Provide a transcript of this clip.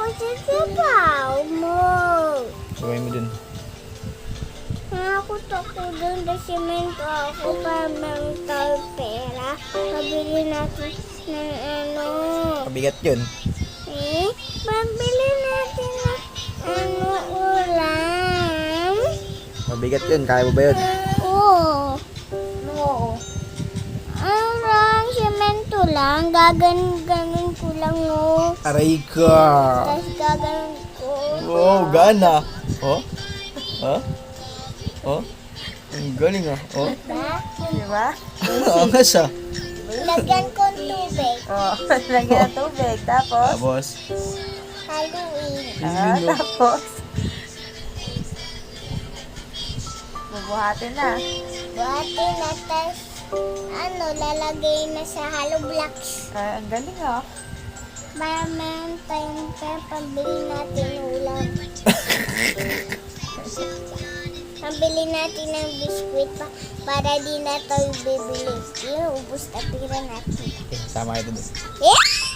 ako sa sabaw mo. Sabay mo dun. Nakakot ako doon sa simento ako para mental pera. Pabili natin ng ano. Mabigat yun. Pabili natin ng ulam. Mabigat yun. Kaya mo ba yun? Oo. Oo. Ang simento lang. Gaganon ko lang o. Aray ka. Tapos gaganon ko. Oh, gana. Oh? Ha? Oh? Ang galing ah. Oh? Diba? Di ba? Angas ah. Lagyan ko ng tubig. Oo. Lagyan ng tubig. Tapos? Tapos? Haluin. Tapos? Bubuhatin na. Buhati na tas lalagay na sa hollow blocks. Ang galing ah. Para meron tayong pera pambili natin ng ulam. Pambili natin ng biskwit para di na tayo bibili. Yung ubus na pira natin. Okay, sama ito dun. Yeah!